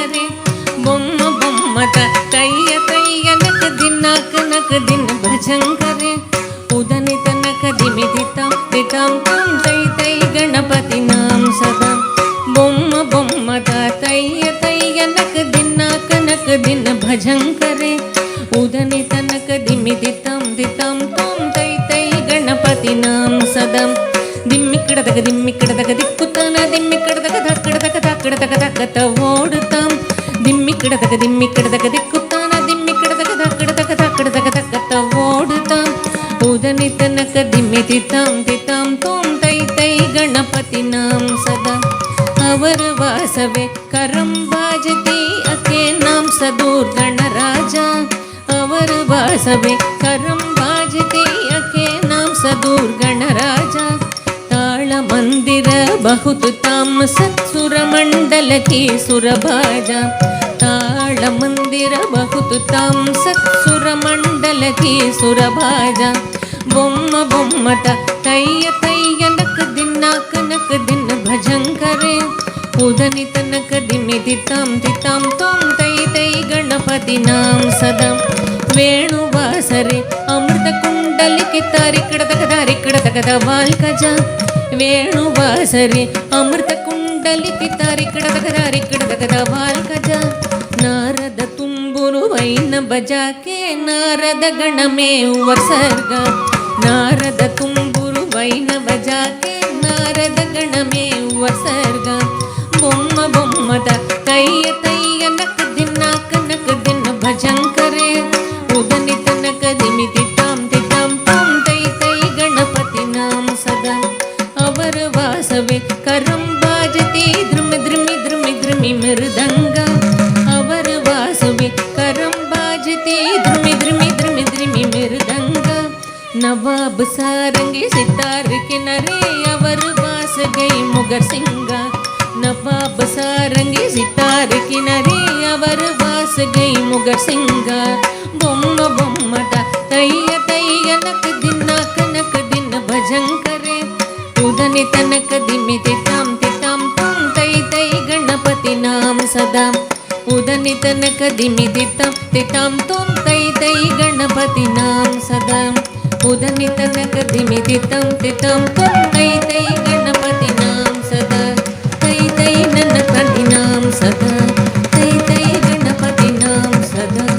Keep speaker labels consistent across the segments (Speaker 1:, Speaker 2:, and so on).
Speaker 1: భజంకరే బొమ్మ బొమ్మత తయ్య తయ్య నక దిన్నక నక దిన్ భజంకరే ఉదని తనక దిమి దితాం దితాం తం తై తై గణపతి నాం సదా బొమ్మ బొమ్మత తయ్య తయ్య నక దిన్నక నక దిన్ భజంకరే ఉదని తనక దిమి దితాం దితాం తం తై తై గణపతి నాం సదా దిమ్మిక్కడదగ దిమ్మిక్కడదగ దిక్కుతాన దిమ్మిక్కడదగ దక్కడదగ దక్కడదగ దక్కత ఓడుతాం దిమ్మిక్కడదగ దిమ్మిక్కడదగ దిక్కుతాన దిమ్మిక్కడదగ దక్కడదగ దక్కడదగ దక్కత ఓడుతాం ఉదని తనక దిమ్మి తితాం తితాం తోం తై తై గణపతి నాం సదా अवर वासवे करम बाजती अके नाम सदूर गणराजा अवर वासवे करम बाजती अके नाम सदूर गणराजा ताल मंदिर बहुत ताम सत्सुर मंडल की सुरभाजा ताल मंदिर बहुत ताम सत्सुर मंडल की सुरभाजा बोम्म बोम्मत तय्य तय्य नक दिन्नाक नक दिन भजंकरे उदनि तनक दिमि दितां दितां त्वं तै तै गणपति नाम सदा वेणुवासरे अमृत कुंडलिके तारिकडदक तारिकडदक वाल्कजा वेणुवासरे अमृत कुंडलिके तारिकडदक तारिकडदक वाल्कजा नारद तुम्बुरु वैन बजाके नारद गणमे वर्सर्ग नारद तुम्बुरु वैन बजाके नारद गणमे वर्सर्ग बोम्म बोम्मत तय्य तय्य नक दिन्नाक नक दिन भजंकरे उदनि तनक दिमि तितां तितां त्वं तै तै गणपति नाम सदा अवर वासवे करम बाजती द्रुमि द्रुमि द्रुमि द्रुमि मृदंगा अवर वासवे करम बाजती द्रुमि द्रुमि द्रुमि द्रुमि मृदंगा नवाब सारंगी सितार किनारे अवर वास गई मुगर सिंगा नवाब सारंगी सितार किनारे अवर वास गई मुगर सिंगा बोम्म बोम्मत तय्य तय्य नक दिन्नाक नक दिन भजंकरे उदनि तनक दिमि तितां तितां त्वं तै तै गणपति नाम सदा उदनि तनक दिमि तितां तितां त्वं तै तै गणपति नाम सदा उदनि तनक दिमि तितां तितां त्वं तै तै गणपति नाम सदा तै तै गणपति नाम सदा तै तै गणपति नाम सदा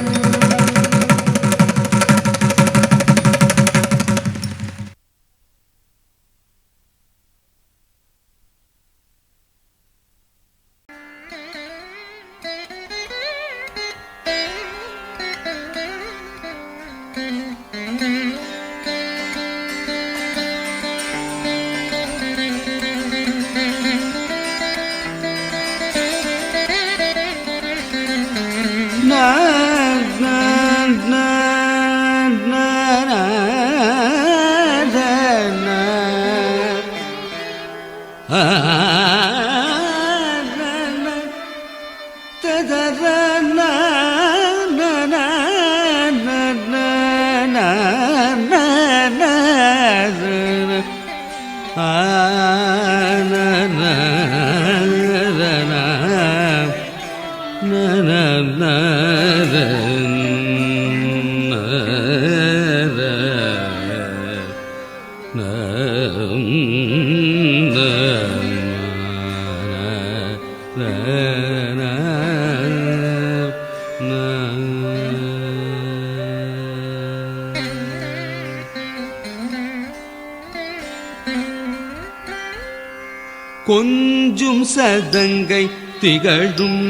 Speaker 2: கொஞ்சும் சதங்கை திகழும்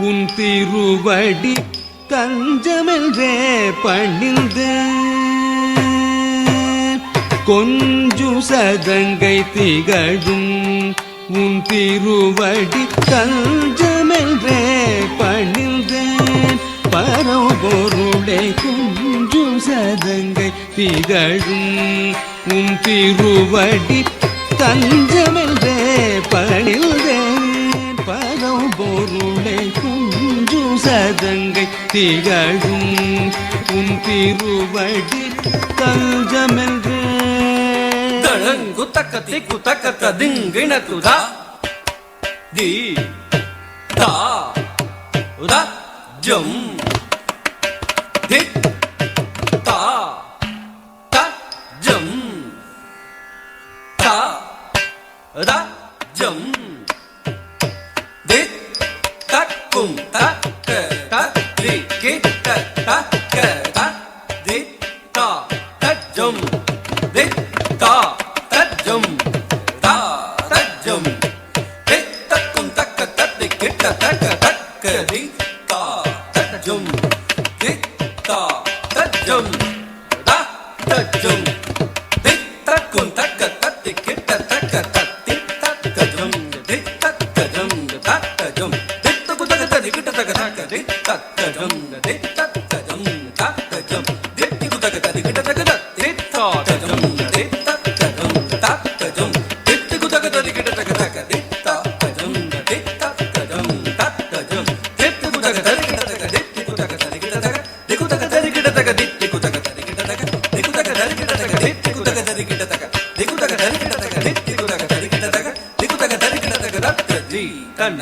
Speaker 2: உன் திருவடி தஞ்சமென்றே பணிந்து கொஞ்சும் சதங்கை திகழும் உன் திருவடி தஞ்சமென்றே பணிந்தேன் பரம்பொருளை கொஞ்சும் சதங்கை திகழும் உன் திருவடி தஞ்சமென்றே பணிந்தேன் பரம்பொருளை கொஞ்சும் சதங்கை திகழும் உன் திருவடி தஞ்சமென்றே
Speaker 3: குத்தக்கத்தி குத்தக்கத்த திங்கிண துதா தி தா ஜம் தி தா த ஜம் தா த ஜம் தி தக்கும் தக்க தி கி தக்க தி தா தஜம் தி தா தஜம் தா தஜம் தி தக்கும் தக்க தத்தி கிட்ட தக்க தக்க தி தா தஜம் தி தா தஜம் தா தஜம் தி தக்கும் தக்க தத்தி கிட்ட தக்க தத்தி தக்கஜம் தி தக்கஜம் தக்கஜம் தி தக்கு தக்க தத்தி கிட்ட தக்க தக்க தி தக்கஜம் தி தக்கஜம் தக்கஜம் தி தக்கு தக்க தத்தி கிட்ட தக்க தத்தி தக்கஜம் தி தக்கஜம் தக்கஜம் தி தக்கு தக்க தத்தி கிட்ட தக்க தக்க தி தக்கஜம் தி தக்கஜம் தக்கஜம் தி தக்கு தக்க தத்தி கிட்ட தக்க தி தக்கு தக்க தத்தி கிட்ட தக்க தி தக்கு தக்க தத்தி கிட்ட தக்க தி தக்கு தக்க தத்தி கிட்ட தக்க தி தக்கு தக்க தத்தி கிட்ட தக்க தி தக்கு தக்க தத்தி கிட்ட தக்க தி தக்கு தக்க தத்தி கிட்ட தக்க தி தக்கு தக்க தத்தி கிட்ட தக்க தி தக்கு தக்க தத்தி கிட்ட தக்க தக்க ஜி தன்ன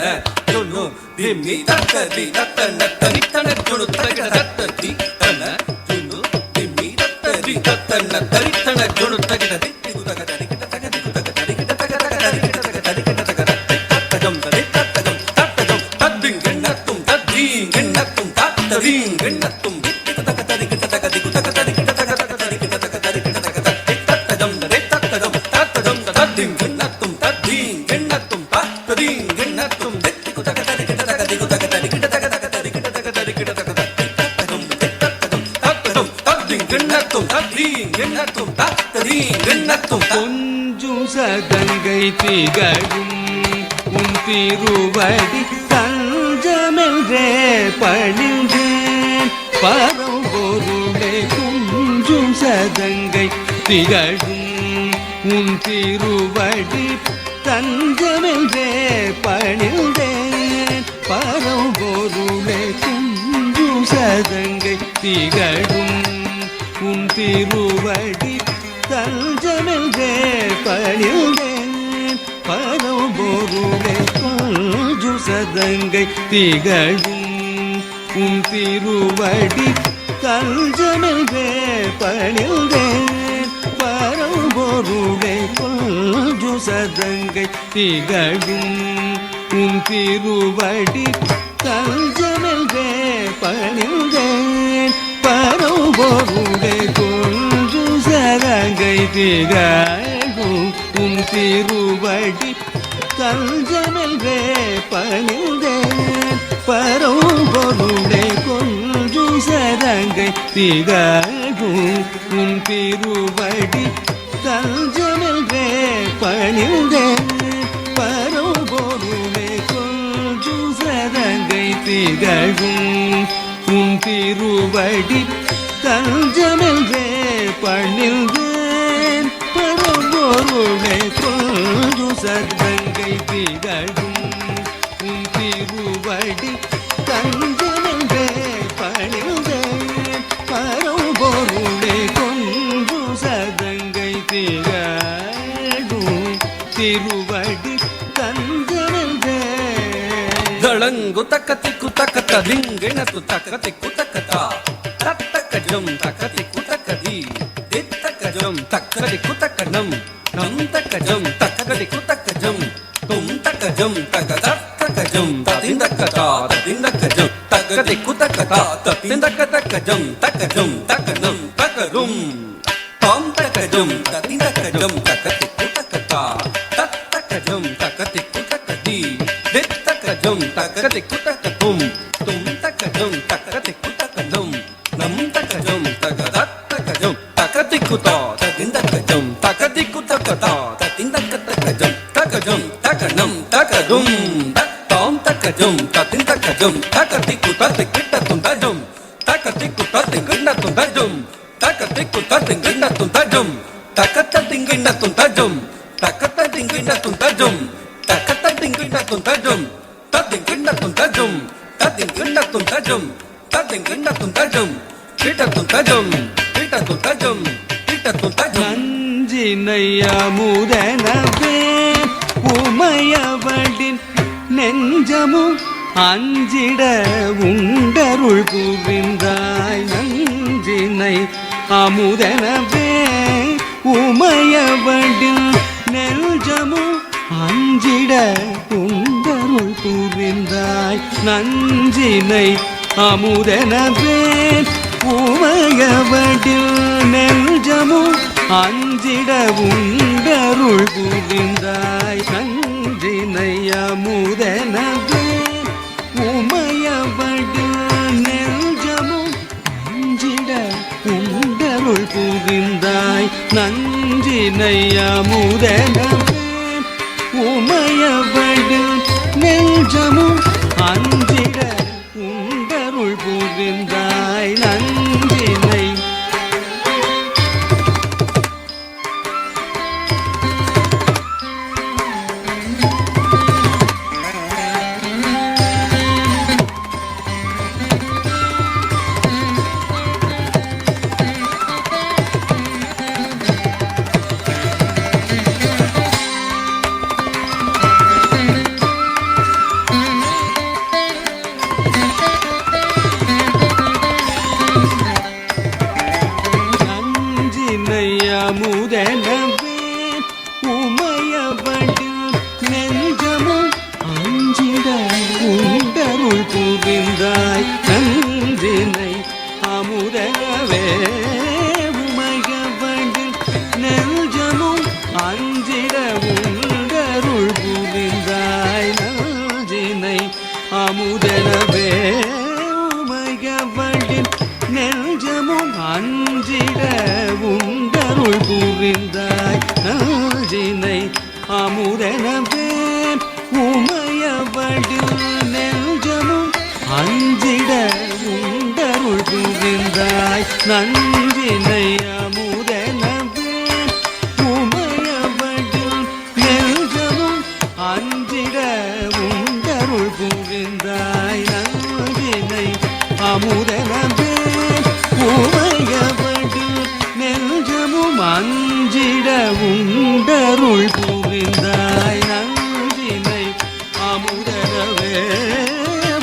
Speaker 3: ஜுனு திமி தக்க தி தன்ன தனி தன ஜுனு தக்க தக்க தி தன்ன ஜுனு திமி தக்க தி தன்ன தனி தன ஜுனு தக்க தி தக்கு தக்க தத்தி கிட்ட தக்க தி தக்கு தக்க தத்தி கிட்ட தக்க தக்க தத்தி கிட்ட தக்க தத்தி கிட்ட தக்க தக்கஜம் ததி தக்கஜம் தக்கஜம் தத்திங் எண்ணத்தும் தத்தீங் எண்ணத்தும் தத்ததீங் எண்ணத்தும் தக்கு தக்க தத்தி கிட்ட தக்க தி தக்கு தக்க தத்தி கிட்ட தக்க தக்க தத்தி கிட்ட தக்க தத்தி கிட்ட தக்க தத்தி தக்கஜம் ததி தக்கஜம் தக்கஜம் தத்திங் எண்ணத்தும் தத்தீங் எண்ணத்தும் தத்ததீங் எண்ணத்தும் தக்கு தக்க தத்தி கிட்ட தக்க தி தக்கு தக்க தத்தி கிட்ட தக்க தக்க தத்தி கிட்ட தக்க தத்தி கிட்ட தக்க தத்தி தக்கஜம் ததி தக்கஜம் தக்கஜம் தத்திங் எண்ணத்தும் தத்தீங் எண்ணத்தும் தத்ததீங் எண்ணத்தும்
Speaker 2: கொஞ்சும் சதங்கை திகழும் உன் திருவடி தஞ்சமென்றே பணிந்தேன் பரம்பொருளே கொஞ்சும் சதங்கை திகழும் உன் திருவடி தஞ்சமென்றே பணிந்தேன் பரம்பொருளே கொஞ்சும் சதங்கை திகழும் உன் திருவடி தஞ்சமென்றே பணிந்தேன் பரம்பொருளே கொஞ்சும் சதங்கை திகழும் உன் திருவடி தஞ்சமென்றே பணிந்தேன் பரம்பொருளே கொஞ்சும் சதங்கை திகழும் உன் திருவடி தஞ்சமென்றே பணிந்தேன் பரம்பொருளே கொஞ்சும் சதங்கை திகழும் உன் திருவடி தஞ்சமென்றே பணிந்தேன் பரம்பொருளே கொஞ்சும் சதங்கை திகழும் உன் திருவடி தஞ்சமென்றே பணிந்தேன் பரம்பொருளே கொஞ்சும் சதங்கை திகழும் உன் திருவடி தஞ்சமென்றே பணிந்தேன் பரம்பொருளே கொஞ்சும் சதங்கை திகழும் உன் திருவடி தஞ்சமென்றே பணிந்தேன் பரம்பொருளே கொஞ்சும் சதங்கை திகழும் திருவடி தஞ்சமென்றே
Speaker 3: தளங்கு தக்கத்தி குத்தக்கத்த லிங்கெனத்து தக்கத்தி குத்தக்கத்தா தத்தக்கஜம் தக்கத்தி குத்தக்கதி தித்தக்கஜம் தக்கதி குத்தக்கணம் நம் தக்கஜம் தக்கதி குத்தக்கஜம் தும் தக்கஜம் தக்கதக்கஜம் ததிந்தக்கதா ததிந்தக்கஜம் தக்கதி குத்தக்கதா ததிந்தக்கதக்கஜம் தக்கஜம் தக்கணம் தக்கரும் தாம் தக்கஜம் ததிந்தக்கஜம் தக்கதி குத்தக்கதா தத்தக்கஜம் தக்கதி குத்தக்கதி தித்தக்கஜம் தக்கதி குத்தக்கதும் தும் தக்கஜம் தக்கதி குத்தக்கதும் நம் தக்கஜம் தக்கதக்கஜம் தக்கதி குத்தா ததிந்தக்கஜம் தக்கதி குத்தக்கதா ததிந்தக்கதக்கஜம் தக்கஜம் தக்கணம் தக்கதும் தாம் தக்கஜம் ததிந்தக்கஜம் தக்கதி குத்ததி கிட்டதும் தஜம் தக்கதி குத்ததி கிண்ணதும் தஜம் தக்கதி குத்ததி கிண்ணதும் தஜம் தக்கதி கிண்ணதும் தஜம் தக்கதி கிண்ணதும் தஜம் தக்கதி கிண்ணதும் தஜம் ததி கிண்ணதும் தஜம் ததி கிண்ணதும் தஜம் ததி கிண்ணதும் தஜம் கிட்டதும் தஜம் கிட்டதும் தஜம் கிட்டதும் தஜம்
Speaker 2: நஞ்சினையமுதனவே உமையவளின் நெஞ்சமும் அஞ்சிட உண்டருள் புரிந்தாய் நஞ்சினை அமுதனவே உமையவடில் நெஞ்சமும் அஞ்சிட உண்டருள் புரிந்தாய் நஞ்சினை அமுதனவே உமையவடில் நெஞ்சமும் அஞ்சிட உண்டருள் புரிந்தாய் நஞ்சினை அமுதனவே உமையவடில் நெஞ்சமும் அஞ்சிட உண்டருள் புரிந்தாய் நஞ்சினை அமுதனவே உமையவடில் நெஞ்சமும் அஞ்சிட உண்டருள் புரிந்தாய் நஞ்சினை அமுதனவே உமையவடில் நெஞ்சமும் அஞ்சிட உண்டருள் புரிந்தாய் நஞ்சினை அமுதனவே உமையவடில் நெஞ்சமும் அஞ்சிட உண்டருள் புரிந்தாய் நஞ்சினை அமுதனவே உமையவடில் நெஞ்சமும் அஞ்சிட உண்டருள் புரிந்தாய் நஞ்சினை அமுதனவே உமையவடில் நெஞ்சமும் அஞ்சிட உண்டருள் புரிந்தாய் நஞ்சினை அமுதனவே உமையவடில் நெஞ்சமும் அஞ்சிட உண்டருள் புரிந்தாய் நஞ்சினை அமுதனவே உமையவடில் நெஞ்சமும் அஞ்சிட உண்டருள் புரிந்தாய் நஞ்சினை அமுதனவே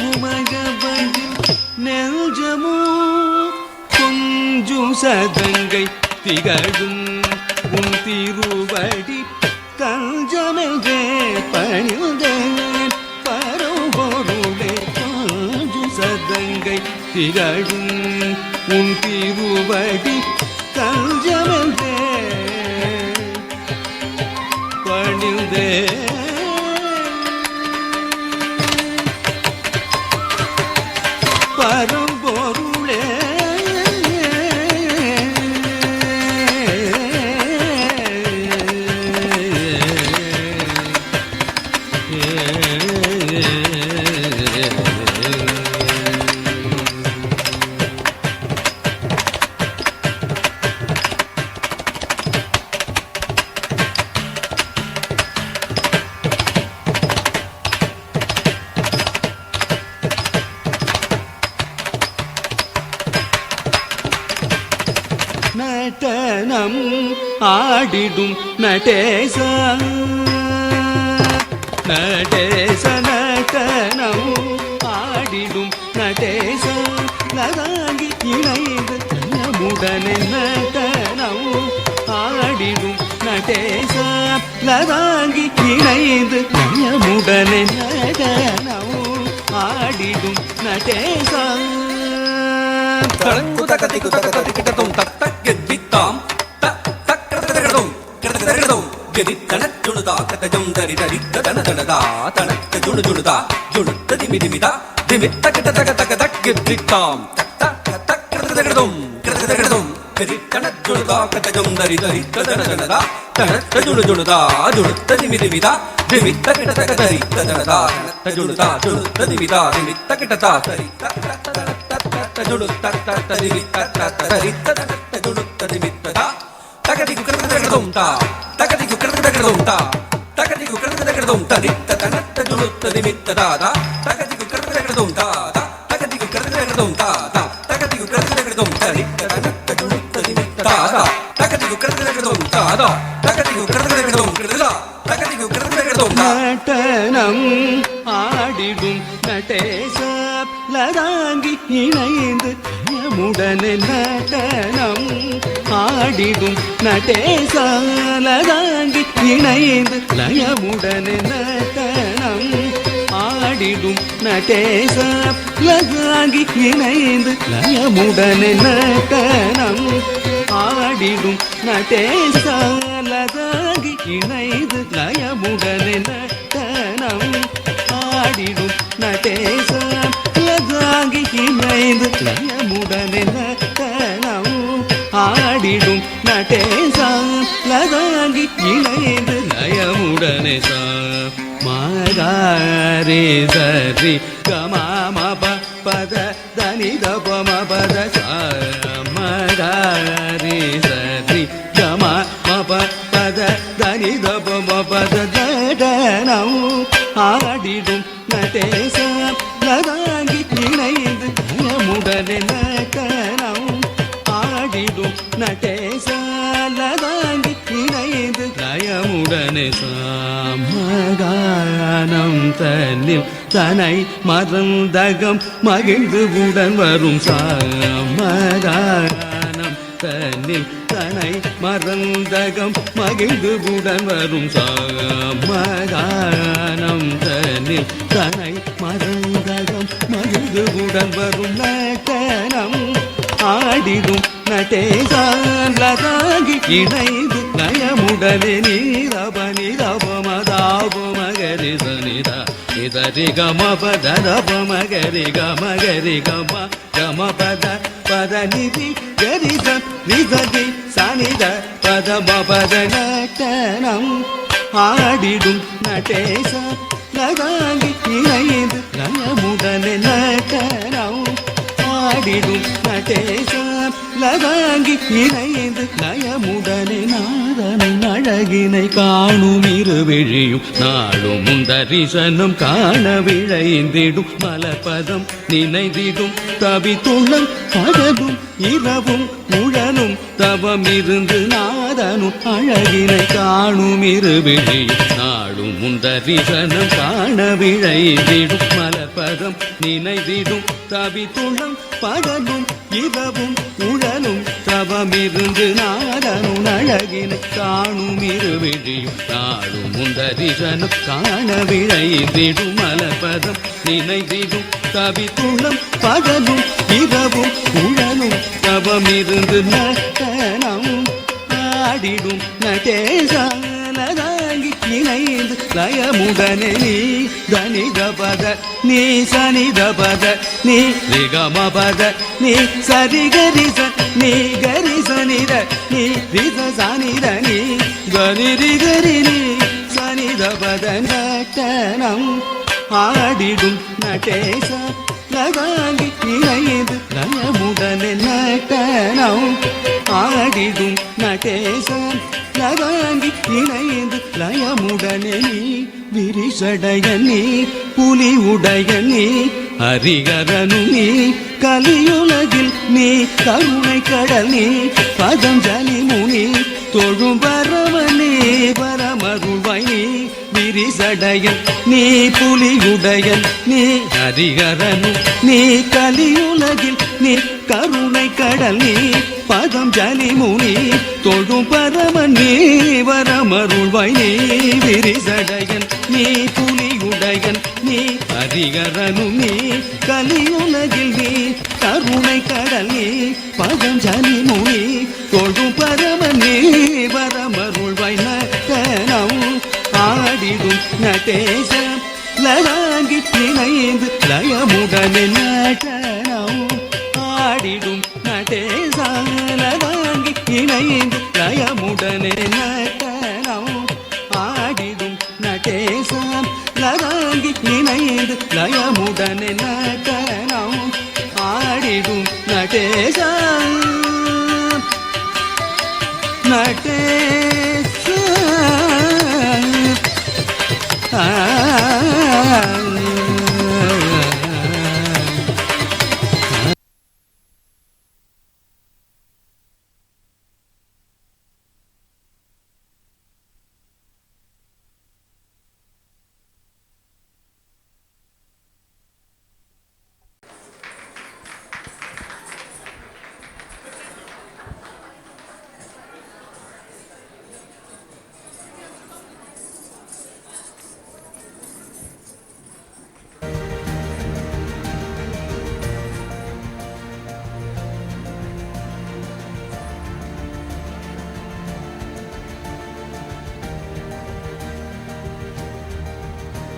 Speaker 2: உமையவடில் நெஞ்சமும் கொஞ்சும் சதங்கை திகழும் உன் திருவடி கஞ்சமென்றே பணிந்தேன் பரம்பொருளே கொஞ்சும் சதங்கை திகழும் உன் திருவடி கஞ்சமென்றே பணிந்தே பரம்பொருளே நடனம் ஆடிடும் நடேச நடேச நடனம் ஆடிடும் நடேச லதாங்கி இணைந்து நம்முடனே நடனம் ஆடிடும் நடேச லதாங்கி இணைந்து நம்முடனே நடனம் ஆடிடும் நடேச
Speaker 3: தடங்குதகதிகு தகததிகிடதும் தத்தகெத்தித்தாம் தத்தக்கடதகடதும் கடதகடதும் கெதித்தனச்சுணுதா கதஜம் தரிதரித்ததனதனதா தனக்கஜுணுஜுணுதா ஜுணுத்ததிமிதிமிதா திமித்தகடதகதகதகெத்தித்தாம் தத்தக்கடதகடதும் கடதகடதும் கெதித்தனச்சுணுதா கதஜம் தரிதரித்ததனதனதா தனக்கஜுணுஜுணுதா ஜுணுத்ததிமிதிமிதா திமித்தகடதகதரித்ததனதா தனக்கஜுணுதா ஜுணுத்ததிமிதா திமித்தகடதா சரித்ததனதா ஜுணு தத்த தரிவி தத்த தரித்த தத்த ஜுணு தரிவித்ததா தகதிகு கரதகடதும் தா தகதிகு கரதகடதும் தா தகதிகு கரதகடதும் தரித்த தனத்த ஜுணு தரிவித்ததா தகதிகு கரதகடதும் தா தகதிகு கரதகடதும் தா தகதிகு கரதகடதும் தரித்த தனத்த ஜுணு தரிவித்ததா தகதிகு கரதகடதும் தா தகதிகு கரதகடதும் கிருதா தகதிகு கரதகடதும்
Speaker 2: நடனம் ஆடிடும் நட நடேச லதாங்கி இணைந்து யமுடனே நடனம் ஆடிடும் நடேச லதாங்கி இணைந்து லயமுடனே நடனம் ஆடிடும் நடேச லதாங்கி இணைந்து லயமுடனே நடனம் ஆடிடும் நடேச லதாங்கி இணைந்து லயமுடனே நடனம் ஆடிடும் நடேச லதாங்கி இணைந்து லயமுடனே நடனம் ஆடிடும் நடேச லதாங்கி இணைந்து லயமுடனே மகாரே சரி கம பத தனி தபம பத மகாரே சரி கம பத தனி தபம பத தடனம் ஆடிடும் நடேச லதாங்கி இணைந்து லயமுடனே நடனம் ஆடிடும் நடேச லதாங்கி இணைந்து லயமுடனே சாமகானம் தன்னில் தனை மறந்தகம் மகிழ்ந்து உடன் வரும் சாமகானம் தன்னில் தனை மறந்தகம் மகிழ்ந்து உடன் வரும் சாமகானம் தன்னில் தனை மறந்தகம் மகிழ்ந்து உடன் வரும் நடனம் ஆடிடும் நடேச லதாங்கி இணைந்து லயமுடனே நீரப நிரப மதாப மகரி சனித இதரி கம பத ரப மகரி கமகரி கம கம பத பத நிதி கரி ரிசதி சனித பத பத நடனம் ஆடிடும் நடேச லதாங்கி இணைந்து லயமுடனே நடனம் ஆடிடும் நடேச லதாங்கி இணைந்து லயமுடனே நாதனின் அழகினை காணும் இருவிழியும் நாளும் முந்தரிசனம் காண விழைந்திடும் மலப்பதம் நினைந்திடும் தவித்துள்ளம் பகலும் இரவும் உழலும் தவம் இருந்து நாதனும் அழகினை காணும் இருவிழியும் நாளும் முந்தரிசனம் காண விழைந்திடும் மலப்பதம் நினைந்திடும் தவித்துள்ளம் பகலும் இரவும் உழலும் தவமிருந்து நாடனும் அழகினை காணும் இருவிழியும் நாளும் முந்தரிசனம் காண விழைந்திடும் மலப்பதம் நினைந்திடும் தவித்துள்ளம் பகலும் இரவும் உழலும் தவமிருந்து நடனம் ஆடிடும் நடேச லதாங்கி இணைந்து லயமுடனே நீ தனி தபத நீ சனி தபத நீ ரிகம பத நீ சரி கரிச நீ கரிச நித நீ ரிச சனித நீ கரி ரிகரி நீ சனி தபத நடனம் ஆடிடும் நடேச லதாங்கி இணைந்து லயமுடனே நடனம் ஆடிடும் நடேச லதாங்கி இணைந்து லயமுடனே நீ விரிசடைய நீ புலி உடைய நீ ஹரிகரனு நீ கலியுலகில் நீ கருணை கடல் நீ பதஞ்சலி முனி தொழும் பரமனே பரமருள்வாய் நீ விரிசடையன் நீ புலியுடையன் நீ ஹரிகரனு நீ கலியுலகில் நீ கருணை கடல் நீ பதம் ஜலி முனி தொழும் பரமன் நீ வரமருள்வாய் நீ விரிசடையன் நீ புலியுடையன் நீ ஹரிகரனு நீ கலியுலகில் நீ கருணை கடல் நீ பதம் ஜலி முனி தொழும் பரமன் நீ வரமருள்வாய் நடனம் ஆடிடும் நடேச லதாங்கி இணைந்து லயமுடனே நடனம் ஆடிடும் நடேச லதாங்கி இணைந்து லயமுடனே நடனம் ஆடிடும் நடேச லதாங்கி இணைந்து லயமுடனே நடனம் ஆடிடும் நடேச நடேச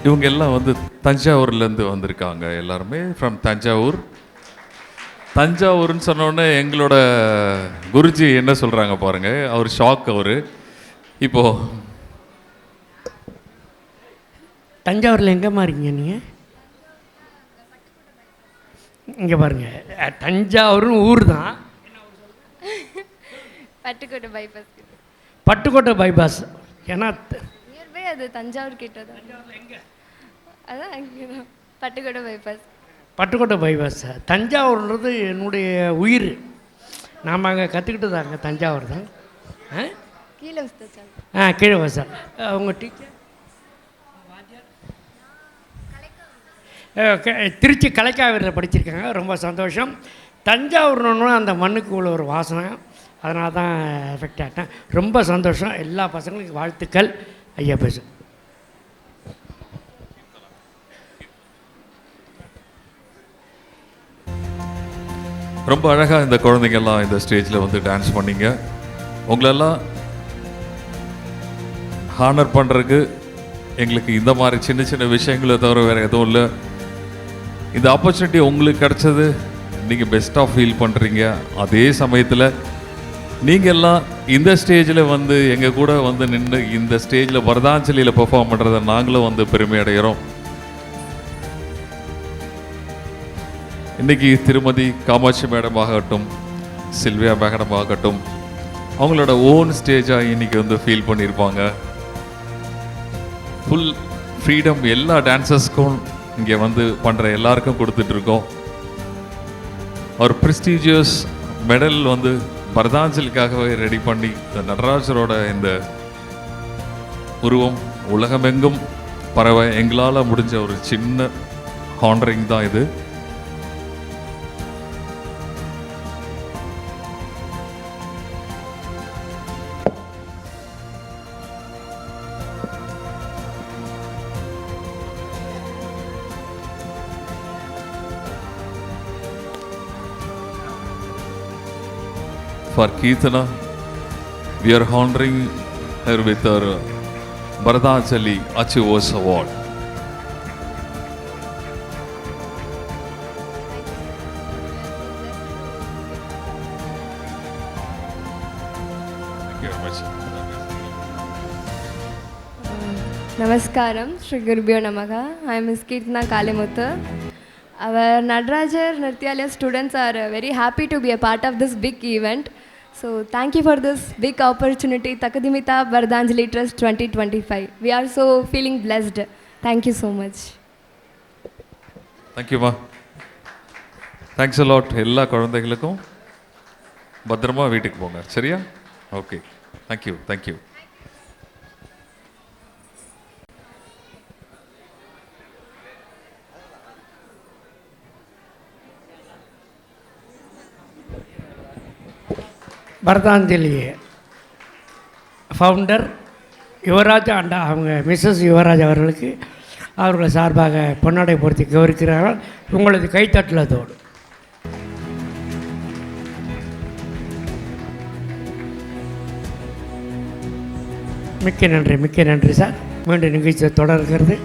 Speaker 4: இவங்க எல்லாம் வந்து தஞ்சாவூர்லேருந்து வந்திருக்காங்க, எல்லாருமே ஃப்ரம் தஞ்சாவூர். தஞ்சாவூர்னு சொன்னோடனே எங்களோட குருஜி என்ன சொல்கிறாங்க பாருங்கள், அவர் ஷாக். அவர் இப்போது
Speaker 5: தஞ்சாவூரில் எங்கேம்மா இருக்கீங்க நீங்கள்? இங்கே பாருங்கள், தஞ்சாவூரும் ஊர் தான்.
Speaker 6: பட்டுக்கோட்டை பைபாஸ்.
Speaker 5: பட்டுக்கோட்டை பைபாஸ். ஏன்னா
Speaker 6: நியர்பை அது தஞ்சாவூர் கிட்ட தான். அதான் அங்கே தான் பட்டுக்கோட்டை பைபாஸ்.
Speaker 5: பட்டுக்கோட்டை பைபாஸ். தஞ்சாவூர்ன்றது என்னுடைய உயிர். நாம் அங்கே கற்றுக்கிட்டது அங்கே தஞ்சாவூர் தான்.
Speaker 6: கீழே வஸ்தாச்சால்.
Speaker 5: கீழே வசால். உங்கள் டீச்சர் திருச்சி கலைக்காவிரியில் படிச்சிருக்காங்க. ரொம்ப சந்தோஷம். தஞ்சாவூர்னு அந்த மண்ணுக்கு உள்ள ஒரு வாசனை, அதனால தான் எஃபெக்ட் ஆகிட்டேன். ரொம்ப சந்தோஷம். எல்லா பசங்களுக்கும் வாழ்த்துக்கள். ஐயா பேசு.
Speaker 4: ரொம்ப அழகாக இந்த குழந்தைங்கள்லாம் இந்த ஸ்டேஜில் வந்து டான்ஸ் பண்ணிங்க. உங்களெல்லாம் ஹானர் பண்ணுறதுக்கு எங்களுக்கு இந்த மாதிரி சின்ன சின்ன விஷயங்களை தவிர வேறு எதுவும் இல்லை. இந்த ஆப்பர்ச்சுனிட்டி உங்களுக்கு கிடச்சது, நீங்கள் பெஸ்ட்டாக ஃபீல் பண்ணுறீங்க. அதே சமயத்தில் நீங்கள் எல்லாம் இந்த ஸ்டேஜில் வந்து எங்கள் கூட வந்து நின்று இந்த ஸ்டேஜில் வரதாஞ்சலியில் பெர்ஃபார்ம் பண்ணுறதை நாங்களும் வந்து பெருமை அடைகிறோம். இன்றைக்கி திருமதி காமாட்சி மேடம் ஆகட்டும், சில்வியா மேடம் ஆகட்டும், அவங்களோட ஓன் ஸ்டேஜாக இன்றைக்கி வந்து ஃபீல் பண்ணியிருப்பாங்க. ஃபுல் ஃப்ரீடம் எல்லா டான்சர்ஸ்க்கும் இங்கே வந்து பண்ணுற எல்லாருக்கும் கொடுத்துட்ருக்கோம். ஒரு ப்ரெஸ்டீஜியஸ் மெடல் வந்து பரதாஞ்சலிக்காகவே ரெடி பண்ணி இந்த நடராஜரோட இந்த உருவம் உலகமெங்கும் பரவ எங்களால் முடிஞ்ச ஒரு சின்ன ஹானரிங் தான் இது. For Keerthana, we are honoring her with her Bharadachali Achievers Award. Thank you very much.
Speaker 6: Namaskaram, Shri Gurubhyo Namaha. I am Ms. Keerthana Kalimuthu. Our Nadarajar Nrityalaya students are very happy to be a part of this big event. So thank you for this big opportunity, Takadimita Bharadhanjali Trust 2025. We are so feeling blessed. Thank you so much.
Speaker 4: Thank you, ma. Thanks a lot. எல்லா குழந்தைகளுக்கும் பத்திரமா வீட்டுக்கு போங்க, சரியா? Okay, thank you thank you.
Speaker 5: Bharatanjali founder Yuvaraj and அவங்க Mrs Yuvaraj அவர்களுக்கு அவர்கள் சார்பாக பொன்னாடை பொருத்தி கௌரவிக்கிறார்கள். உங்களது கைத்தட்டலதோடு மிக்க நன்றி சார். மீண்டும் நிகழ்ச்சி தொடர்கிறது.